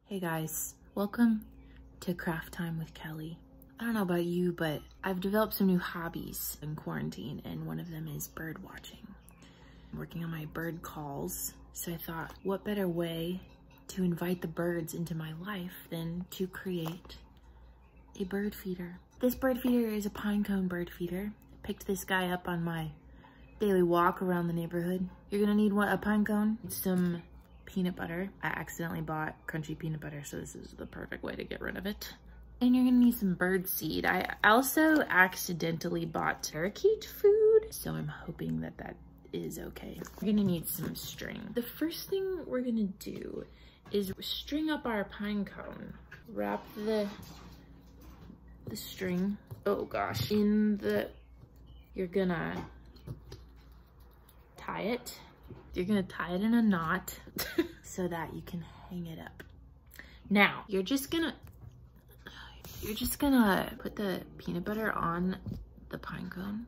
Hey guys, welcome to Craft Time with Kelly. I don't know about you, but I've developed some new hobbies in quarantine, and one of them is bird watching. I'm working on my bird calls, so I thought, what better way to invite the birds into my life than to create a bird feeder. This bird feeder is a pine cone bird feeder. I picked this guy up on my daily walk around the neighborhood. You're gonna need a pine cone, some peanut butter. I accidentally bought crunchy peanut butter, so this is the perfect way to get rid of it. And you're gonna need some bird seed. I also accidentally bought parakeet food, so I'm hoping that that is okay. We're gonna need some string. The first thing we're gonna do is string up our pine cone. Wrap the string, oh gosh, you're gonna tie it. You're gonna tie it in a knot so that you can hang it up. Now, you're just gonna put the peanut butter on the pine cone.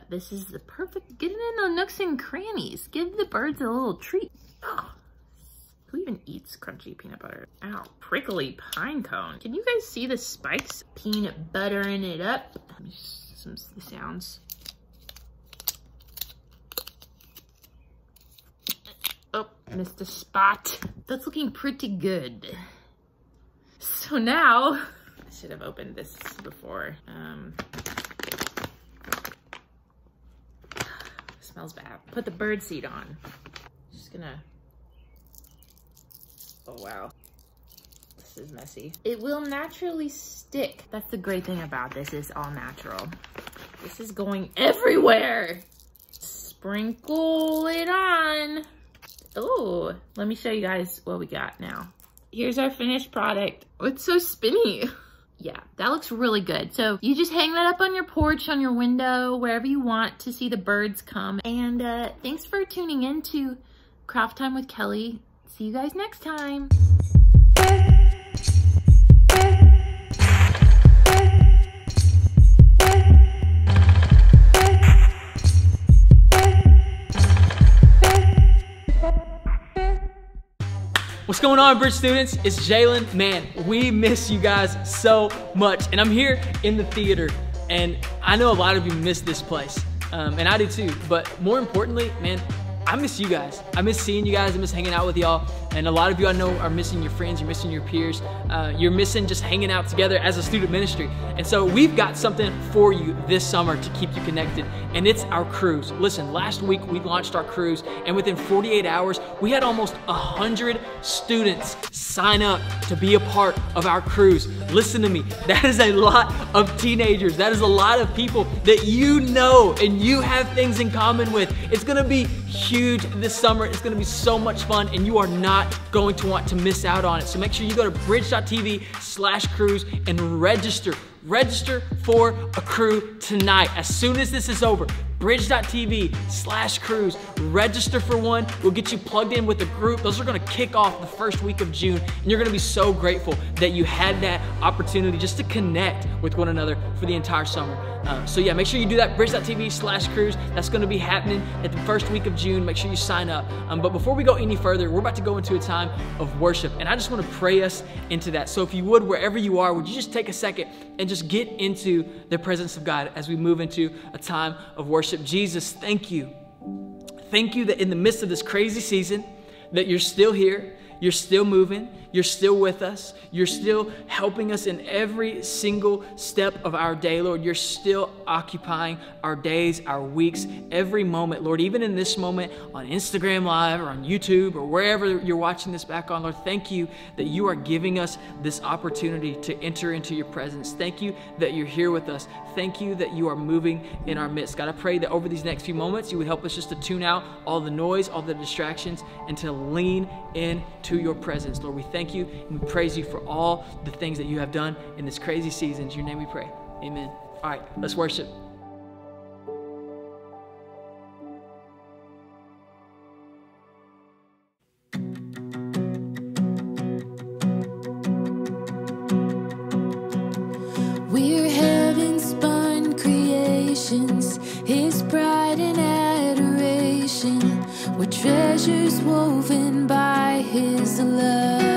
This is the perfect, get it in the nooks and crannies. Give the birds a little treat. Oh, who even eats crunchy peanut butter? Ow, prickly pine cone. Can you guys see the spikes? Peanut buttering it up. Some the sounds. Oh, missed a spot. That's looking pretty good. So now, I should have opened this before. Smells bad. Put the bird seed on. Just gonna, oh wow. This is messy. It will naturally stick. That's the great thing about this, it's all natural. This is going everywhere. Sprinkle it on. Oh, let me show you guys what we got now. Here's our finished product. Oh, it's so spinny. Yeah, that looks really good. So you just hang that up on your porch, on your window, wherever you want to see the birds come. And thanks for tuning in to Craft Time with Kelly. See you guys next time. What's going on, Bridge students? It's Jalen. Man, we miss you guys so much. And I'm here in the theater, and I know a lot of you miss this place, and I do too. But more importantly, man, I miss you guys. I miss seeing you guys. I miss hanging out with y'all. And a lot of you I know are missing your friends. You're missing your peers. You're missing just hanging out together as a student ministry. And so we've got something for you this summer to keep you connected. And it's our cruise. Listen, last week we launched our cruise, and within 48 hours, we had almost 100 students sign up to be a part of our cruise. Listen to me, that is a lot of teenagers. That is a lot of people that you know and you have things in common with. It's gonna be huge this summer. It's gonna be so much fun, and you are not going to want to miss out on it. So make sure you go to bridge.tv/cruise and register for a crew tonight. As soon as this is over, bridge.tv/cruise. Register for one. We'll get you plugged in with the group. Those are gonna kick off the first week of June, and you're gonna be so grateful that you had that opportunity just to connect with one another for the entire summer. So yeah, make sure you do that, bridge.tv/cruise. That's gonna be happening at the first week of June. Make sure you sign up. But before we go any further, we're about to go into a time of worship, and I just wanna pray us into that. So if you would, wherever you are, would you just take a second and just get into the presence of God as we move into a time of worship. Jesus, thank you. Thank you that in the midst of this crazy season, that you're still here, you're still moving, you're still with us, you're still helping us in every single step of our day, Lord. You're still occupying our days, our weeks, every moment, Lord. Even in this moment on Instagram Live or on YouTube or wherever you're watching this back on, Lord, thank you that you are giving us this opportunity to enter into your presence. Thank you that you're here with us. Thank you that you are moving in our midst. God, I pray that over these next few moments, you would help us just to tune out all the noise, all the distractions, and to lean into your presence. Lord, we thank you and we praise you for all the things that you have done in this crazy season. In your name we pray. Amen. All right, let's worship. We're heaven-spun creations, His pride and adoration. We're treasures woven by His love.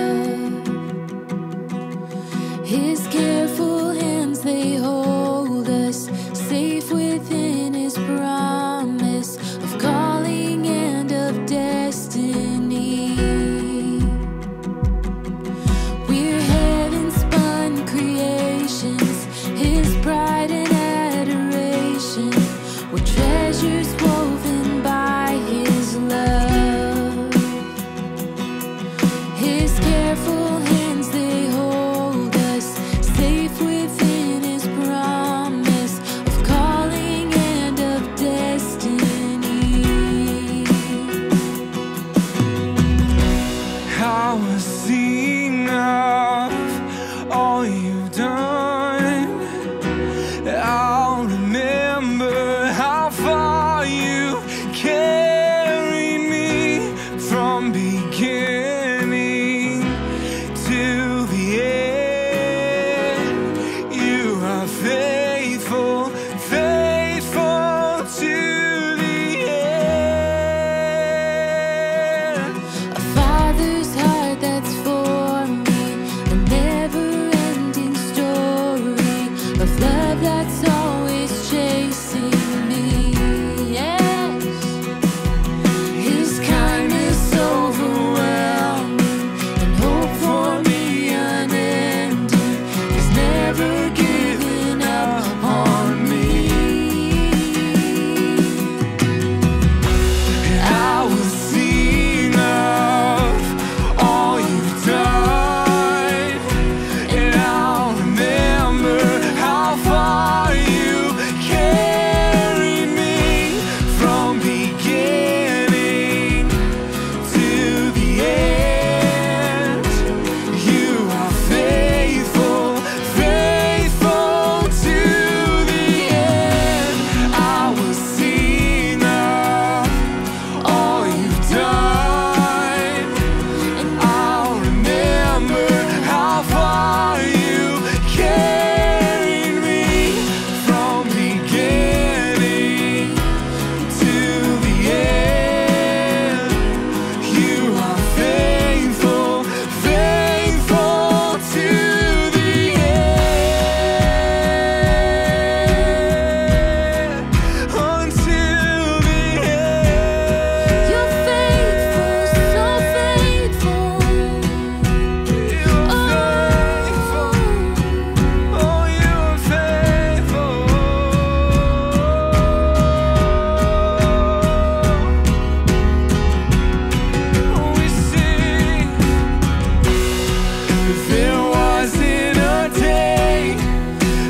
There wasn't a day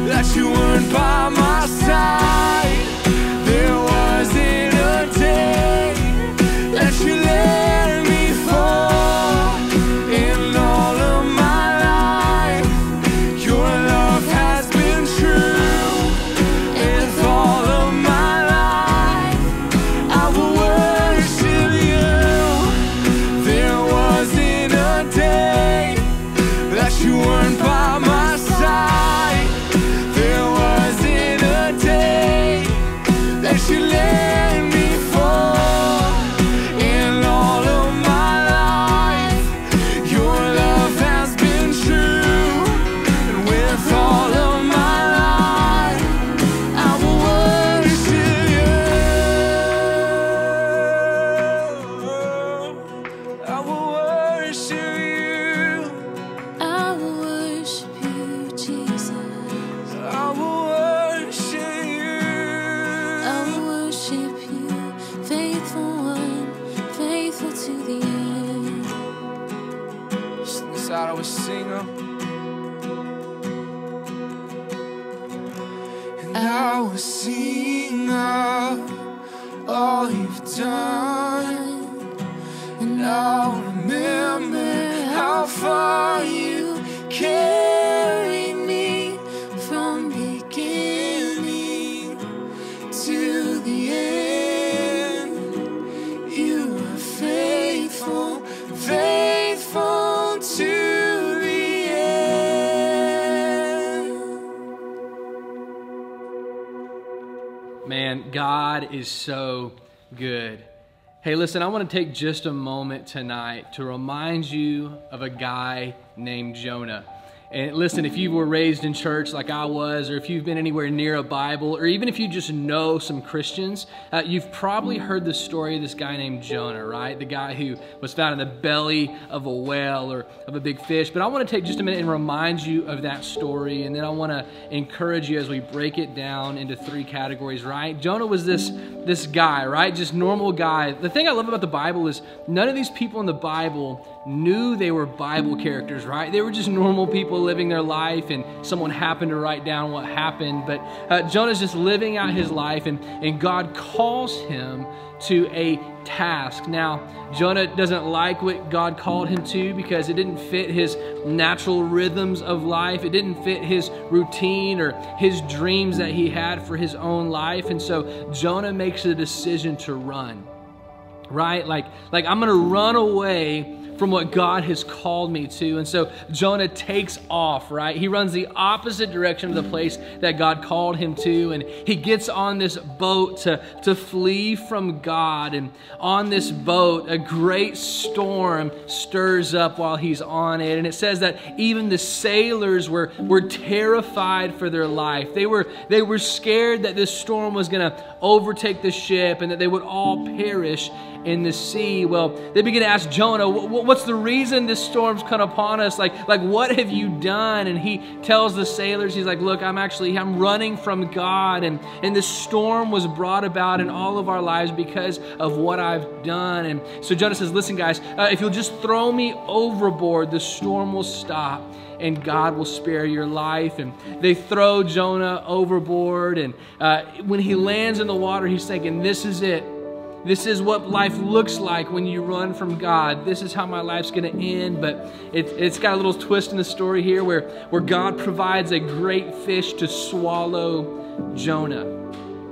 that you weren't by my side. There wasn't a day that you let me fall. In all of my life, your love has been true. With all of my life, I will worship you. There wasn't a day that you weren't by my side. There wasn't a day that you let me fall. In all of my life, your love has been true. And with all of my life, I will worship you. I will worship you. I will worship you, Jesus. I will worship you. I will worship you, faithful one, faithful to the end. Sing this out, I was singing. And I will sing of all you've done. And I'll remember how far you carried me from beginning to the end. You are faithful, faithful to the end. Man, God is so good. Hey, listen, I want to take just a moment tonight to remind you of a guy named Jonah. And listen, if you were raised in church like I was, or if you've been anywhere near a Bible, or even if you just know some Christians, you've probably heard the story of this guy named Jonah, right? The guy who was found in the belly of a whale or of a big fish. But I want to take just a minute and remind you of that story, and then I want to encourage you as we break it down into three categories, right? Jonah was this guy, right? Just normal guy. The thing I love about the Bible is none of these people in the Bible knew they were Bible characters, right? They were just normal people living their life, and someone happened to write down what happened. But Jonah's just living out his life, and God calls him to a task. Now, Jonah doesn't like what God called him to because it didn't fit his natural rhythms of life. It didn't fit his routine or his dreams that he had for his own life. And so Jonah makes a decision to run, right? Like I'm going to run away from what God has called me to. And so Jonah takes off, right? He runs the opposite direction of the place that God called him to, and he gets on this boat to flee from God. And on this boat, a great storm stirs up while he's on it. And it says that even the sailors were terrified for their life. They were scared that this storm was going to overtake the ship and that they would all perish in the sea. Well, they begin to ask Jonah, what's the reason this storm's come upon us? Like what have you done? And he tells the sailors, he's like, look, I'm running from God, and this storm was brought about in all of our lives because of what I've done. And so Jonah says, listen guys, if you'll just throw me overboard, the storm will stop and God will spare your life. And they throw Jonah overboard, and when he lands in the water, he's thinking, this is it. This is what life looks like when you run from God. This is how my life's going to end. But it's got a little twist in the story here where God provides a great fish to swallow Jonah.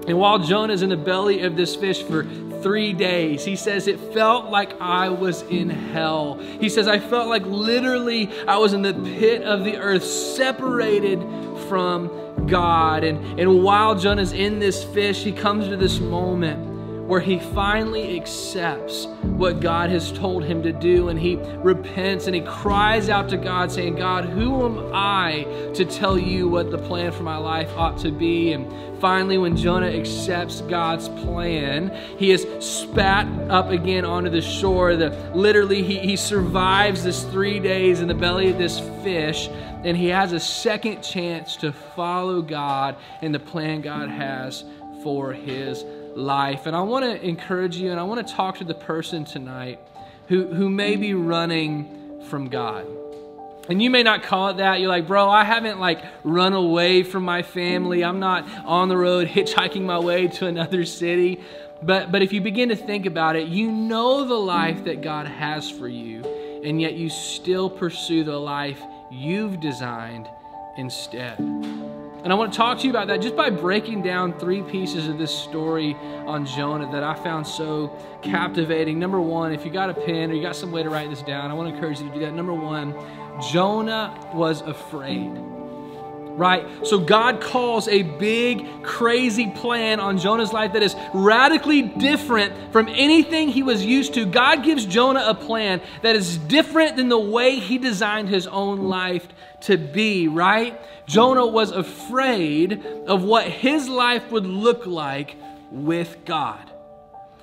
And while Jonah's in the belly of this fish for 3 days, he says, it felt like I was in hell. He says, I felt like literally I was in the pit of the earth, separated from God. And while Jonah's in this fish, he comes to this moment where he finally accepts what God has told him to do, and he repents and he cries out to God saying, God, who am I to tell you what the plan for my life ought to be? And finally, when Jonah accepts God's plan, he is spat up again onto the shore. Literally, he survives this 3 days in the belly of this fish, and he has a second chance to follow God and the plan God has for his life. And I want to encourage you, and I want to talk to the person tonight who may be running from God. And you may not call it that. You're like, bro, I haven't like run away from my family. I'm not on the road hitchhiking my way to another city. But if you begin to think about it, you know the life that God has for you, and yet you still pursue the life you've designed instead. And I want to talk to you about that just by breaking down 3 pieces of this story on Jonah that I found so captivating. Number 1, if you got a pen or you got some way to write this down, I want to encourage you to do that. Number 1, Jonah was afraid, right? So God calls a big, crazy plan on Jonah's life that is radically different from anything he was used to. God gives Jonah a plan that is different than the way he designed his own life to be, right? Jonah was afraid of what his life would look like with God.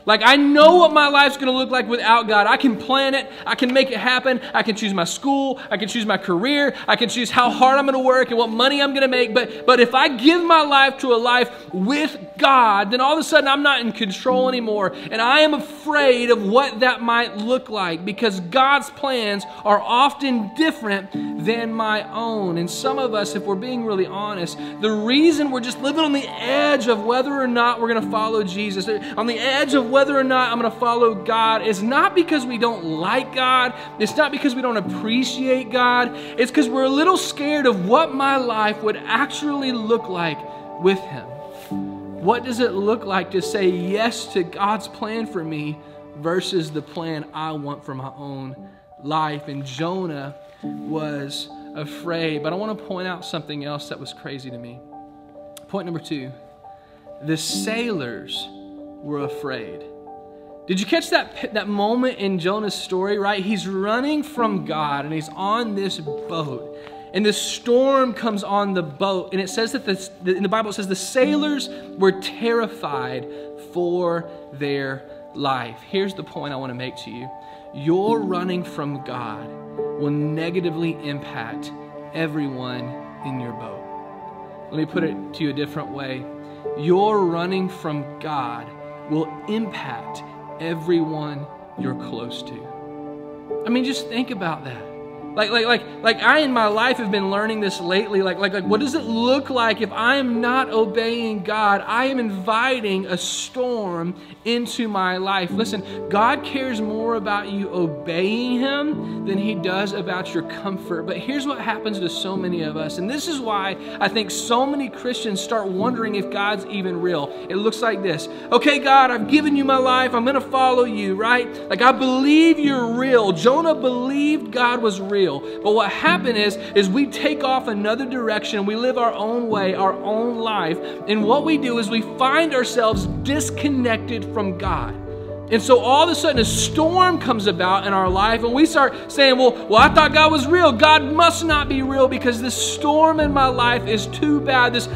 Like, I know what my life's going to look like without God. I can plan it. I can make it happen. I can choose my school. I can choose my career. I can choose how hard I'm going to work and what money I'm going to make. But if I give my life to a life with God, then all of a sudden I'm not in control anymore. And I am afraid of what that might look like, because God's plans are often different than my own. And some of us, if we're being really honest, the reason we're just living on the edge of whether or not we're going to follow Jesus, on the edge of whether or not I'm going to follow God, is not because we don't like God. It's not because we don't appreciate God. It's because we're a little scared of what my life would actually look like with Him. What does it look like to say yes to God's plan for me versus the plan I want for my own life? And Jonah was afraid. But I want to point out something else that was crazy to me. Point number 2, the sailors were afraid. Did you catch that moment in Jonah's story, right? He's running from God and he's on this boat. And the storm comes on the boat. And it says that in the Bible it says the sailors were terrified for their life. Here's the point I want to make to you. Your running from God will negatively impact everyone in your boat. Let me put it to you a different way. Your running from God will impact everyone you're close to. I mean, just think about that. Like I in my life have been learning this lately. Like what does it look like if I am not obeying God? I am inviting a storm into my life. Listen, God cares more about you obeying Him than He does about your comfort. But here's what happens to so many of us. And this is why I think so many Christians start wondering if God's even real. It looks like this. Okay, God, I've given you my life. I'm going to follow you, right? Like, I believe you're real. Jonah believed God was real. But what happened is we take off another direction. We live our own way, our own life. And what we do is we find ourselves disconnected from God. And so all of a sudden a storm comes about in our life and we start saying, well, I thought God was real. God must not be real because this storm in my life is too bad. This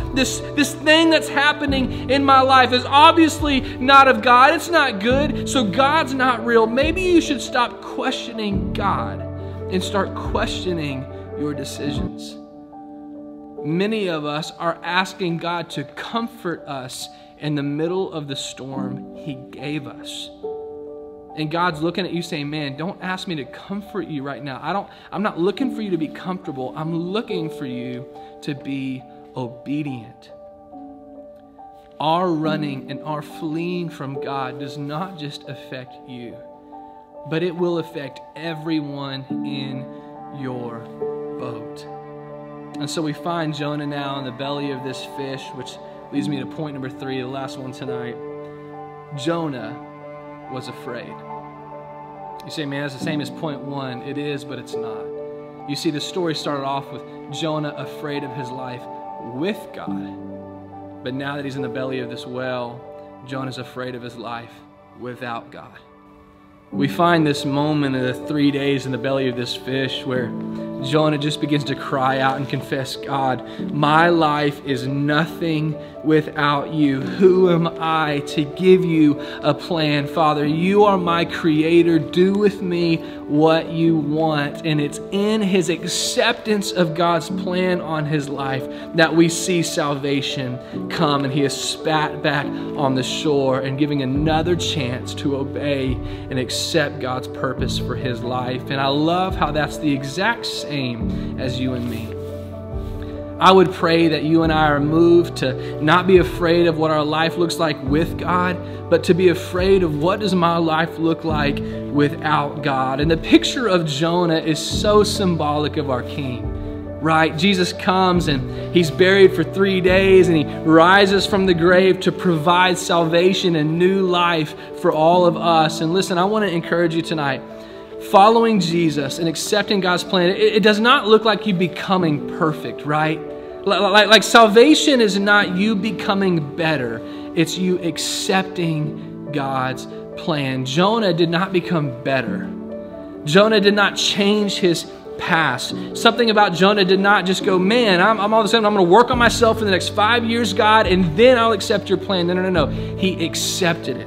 thing that's happening in my life is obviously not of God. It's not good. So God's not real. Maybe you should stop questioning God and start questioning your decisions. Many of us are asking God to comfort us in the middle of the storm He gave us. And God's looking at you saying, man, don't ask me to comfort you right now. I'm not looking for you to be comfortable. I'm looking for you to be obedient. Our running and our fleeing from God does not just affect you, but it will affect everyone in your boat. And so we find Jonah now in the belly of this fish, which leads me to point number 3, the last one tonight. Jonah was afraid. You say, man, that's the same as point 1. It is, but it's not. You see, the story started off with Jonah afraid of his life with God. But now that he's in the belly of this well, Jonah's afraid of his life without God. We find this moment of the 3 days in the belly of this fish where Jonah just begins to cry out and confess, God, my life is nothing without you. Who am I to give you a plan? Father, you are my creator. Do with me what you want. And it's in his acceptance of God's plan on his life that we see salvation come. And he is spat back on the shore and giving another chance to obey and accept God's purpose for his life. And I love how that's the exact same same as you and me. I would pray that you and I are moved to not be afraid of what our life looks like with God, but to be afraid of what does my life look like without God. And the picture of Jonah is so symbolic of our King, right? Jesus comes and he's buried for 3 days and he rises from the grave to provide salvation and new life for all of us. And listen, I want to encourage you tonight. Following Jesus and accepting God's plan, it does not look like you becoming perfect, right? Like salvation is not you becoming better. It's you accepting God's plan. Jonah did not become better. Jonah did not change his past. Something about Jonah did not just go, man, I'm all of a sudden, I'm going to work on myself for the next 5 years, God, and then I'll accept your plan. No. He accepted it.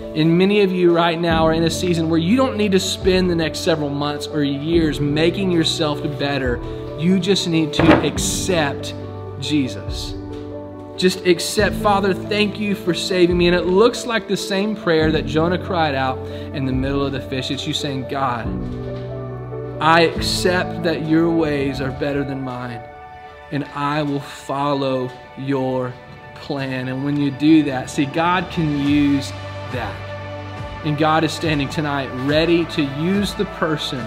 And many of you right now are in a season where you don't need to spend the next several months or years making yourself better. You just need to accept Jesus. Just accept, Father, thank you for saving me. And it looks like the same prayer that Jonah cried out in the middle of the fish. It's you saying, God, I accept that your ways are better than mine, and I will follow your plan. And when you do that, see, God can use that. And God is standing tonight ready to use the person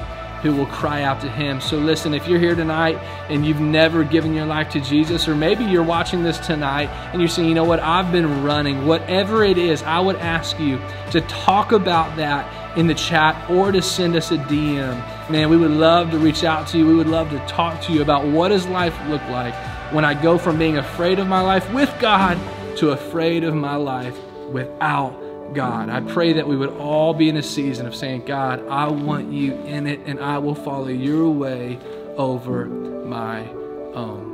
who will cry out to him. So listen, if you're here tonight and you've never given your life to Jesus, or maybe you're watching this tonight and you're saying, you know what, I've been running, whatever it is, I would ask you to talk about that in the chat or to send us a DM. Man, we would love to reach out to you. We would love to talk to you about what does life look like when I go from being afraid of my life with God to afraid of my life without God. I pray that we would all be in a season of saying, God, I want you in it, and I will follow your way over my own.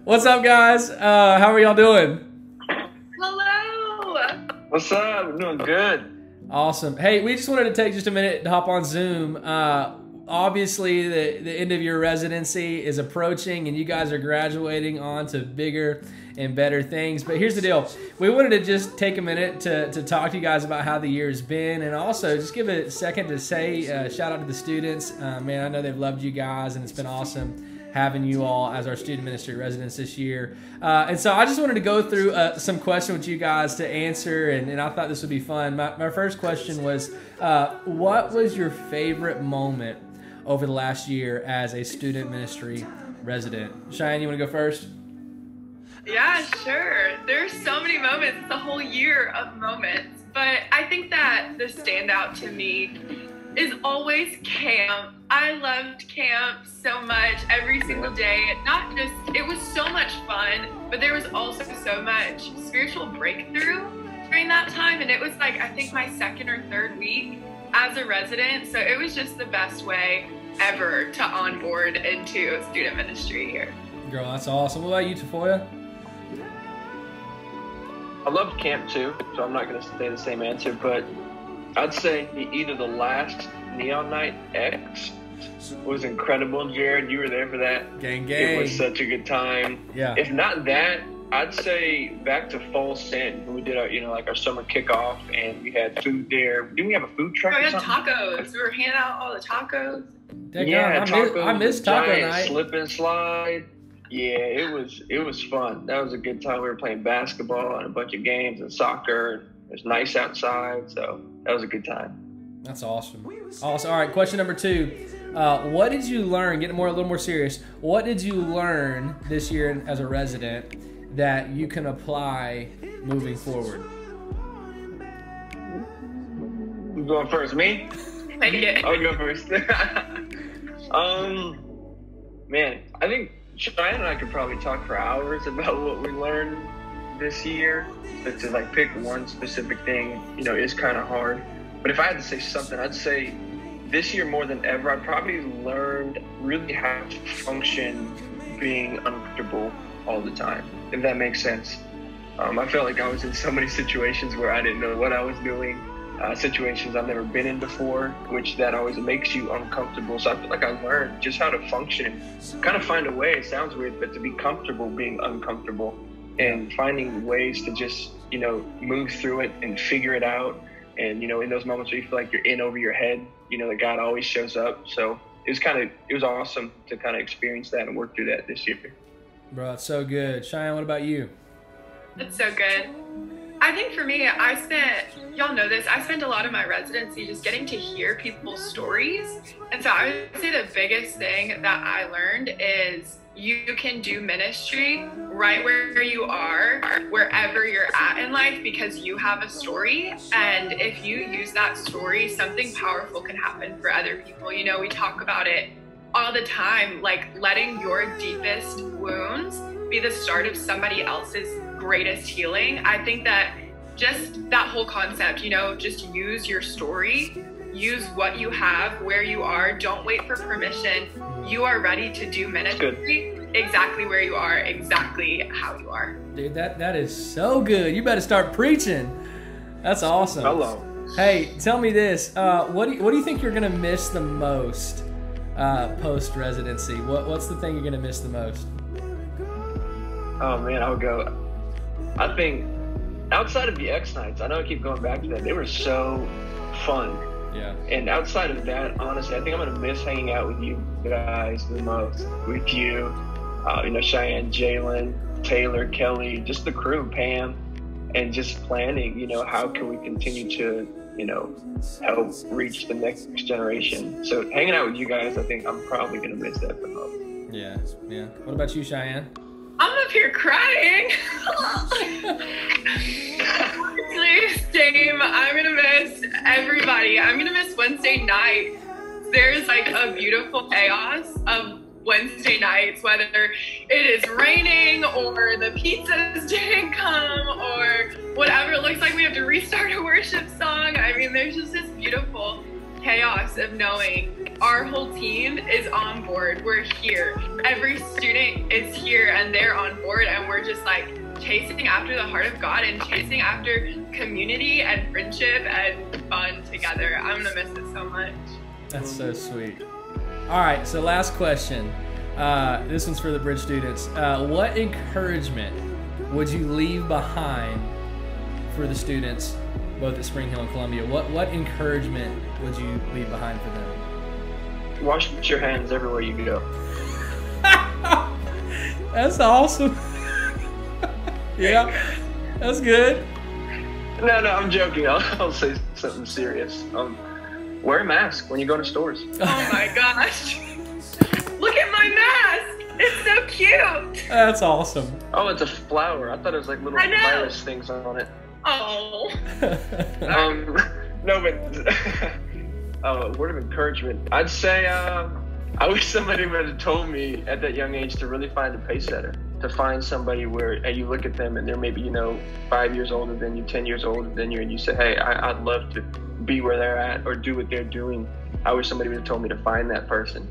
What's up, guys? How are y'all doing? Hello. What's up? We're doing good. Awesome. Hey, we just wanted to take just a minute to hop on Zoom. Obviously, the end of your residency is approaching, and you guys are graduating on to bigger and better things. But here's the deal. We wanted to just take a minute to talk to you guys about how the year has been, and also just give a second to say shout out to the students. Man, I know they've loved you guys, and it's been awesome having you all as our student ministry residents this year. And so I just wanted to go through some questions with you guys to answer, and I thought this would be fun. My first question was, what was your favorite moment over the last year as a student ministry resident? Cheyenne, you want to go first? Yeah, sure. There's so many moments. It's a whole year of moments. But I think that the standout to me is always camp. I loved camp so much every single day. It was so much fun, but there was also so much spiritual breakthrough during that time. And it was like, I think my second or third week as a resident. So it was just the best way ever to onboard into student ministry here. Girl, that's awesome. What about you, Tafoya? I loved camp too, so I'm not going to say the same answer, but I'd say either the last Neon Night X was incredible. Jared, you were there for that. Gang. It was such a good time. Yeah. If not that, I'd say back to Fall Sin when we did our, our summer kickoff and we had food there. Didn't we have a food truck? We or had something? tacos. We were handing out all the tacos. Tacos. I missed taco night. Slip and slide. Yeah, it was fun. That was a good time. We were playing basketball and a bunch of games and soccer. It was nice outside, so that was a good time. That's awesome. Awesome. All right, question number 2. What did you learn, getting a little more serious, what did you learn this year as a resident that you can apply moving forward? Who's going first? Me? Take it. I'll go first. Man, I think Cheyenne and I could probably talk for hours about what we learned this year. But to like pick one specific thing, is kind of hard. But if I had to say something, I'd say this year more than ever, I probably learned really how to function being uncomfortable all the time, if that makes sense. I felt like I was in so many situations where I didn't know what I was doing, situations I've never been in before, which that always makes you uncomfortable. So I feel like I learned just how to function, kind of find a way, it sounds weird, but to be comfortable being uncomfortable and finding ways to just, move through it and figure it out. And, in those moments where you feel like you're in over your head, that God always shows up. So it was awesome to kind of experience that and work through that this year. Bro, it's so good. Cheyenne, what about you? It's so good. I think for me, y'all know this, I spent a lot of my residency just getting to hear people's stories. And so I would say the biggest thing that I learned is you can do ministry right where you are, wherever you're at in life, because you have a story. And if you use that story, something powerful can happen for other people. We talk about it all the time, like letting your deepest wounds be the start of somebody else's greatest healing. I think that just that whole concept, just use your story, use what you have, where you are, don't wait for permission. You are ready to do ministry exactly where you are, exactly how you are. Dude, that is so good. You better start preaching. That's awesome. Hello. Hey, tell me this. What do you think you're going to miss the most post-residency? What's the thing you're going to miss the most? Oh, man, I'll go. I think outside of the X nights, I know I keep going back to that. They were so fun. Yeah. And outside of that, honestly, I think I'm going to miss hanging out with you guys the most. With you, Cheyenne, Jalen, Taylor, Kelly, just the crew, Pam, and just planning, how can we continue to, help reach the next generation. So hanging out with you guys, I think I'm probably going to miss that the most. Yeah. What about you, Cheyenne? I'm up here crying. Same. I'm gonna miss everybody. I'm gonna miss Wednesday night. There's like a beautiful chaos of Wednesday nights, whether it is raining or the pizzas didn't come or whatever. It looks like we have to restart a worship song. I mean, there's just this beautiful chaos of knowing our whole team is on board. We're here. Every student is here and they're on board, and we're just like chasing after the heart of God and chasing after community and friendship and fun together. I'm gonna miss it so much. That's so sweet. All right, so last question. This one's for the Bridge students. What encouragement would you leave behind for the students, both at Spring Hill and Columbia? What encouragement would you leave behind for them? Wash your hands everywhere you go. That's awesome. Yeah, that's good. No, I'm joking. I'll say something serious. Wear a mask when you go to stores. Oh my gosh. Look at my mask. It's so cute. That's awesome. Oh, it's a flower. I thought it was like little virus things on it. Oh. No, but word of encouragement. I'd say I wish somebody would have told me at that young age to really find a pace setter. To find somebody where you look at them and they're maybe 5 years older than you, 10 years older than you, and you say, hey, I'd love to be where they're at or do what they're doing. I wish somebody would have told me to find that person.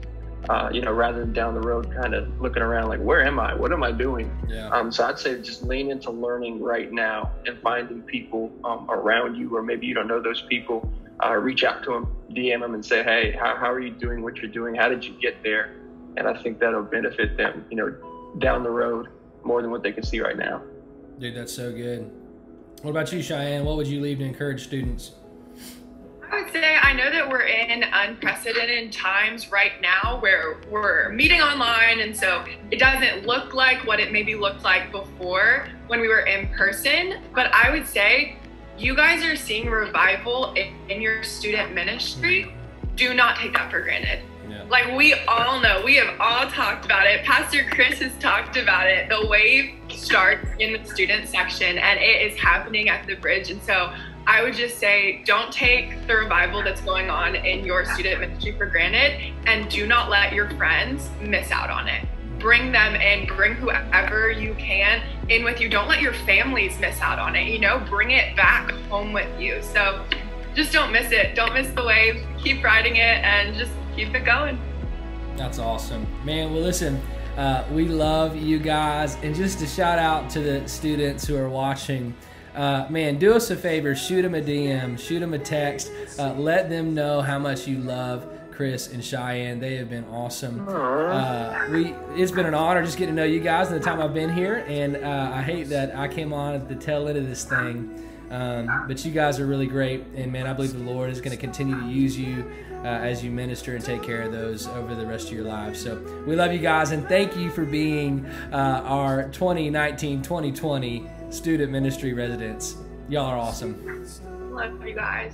Rather than down the road kind of looking around like, where am I? What am I doing? Yeah. So I'd say just lean into learning right now and finding people around you, or maybe you don't know those people. Reach out to them, DM them and say, hey, how are you doing what you're doing? How did you get there? And I think that'll benefit them, down the road more than what they can see right now. Dude, that's so good. What about you, Cheyenne? What would you leave to encourage students? I would say I know that we're in unprecedented times right now where we're meeting online, and so it doesn't look like what it maybe looked like before when we were in person. But I would say you guys are seeing revival in your student ministry. Do not take that for granted. Yeah. Like we all know, we have all talked about it. Pastor Chris has talked about it. The wave starts in the student section and it is happening at the Bridge. And so I would just say, don't take the revival that's going on in your student ministry for granted, and do not let your friends miss out on it. Bring them in, bring whoever you can in with you. Don't let your families miss out on it, bring it back home with you. So just don't miss it. Don't miss the wave. Keep riding it and just keep it going. That's awesome. Man, well, listen, we love you guys. And just a shout out to the students who are watching. Man, do us a favor, shoot them a DM, shoot them a text, let them know how much you love Chris and Cheyenne. They have been awesome. It's been an honor just getting to know you guys in the time I've been here, and I hate that I came on at the tail end of this thing, but you guys are really great, and man, I believe the Lord is going to continue to use you as you minister and take care of those over the rest of your lives. So we love you guys, and thank you for being our 2019-2020 student ministry residents. Y'all are awesome. Love you guys.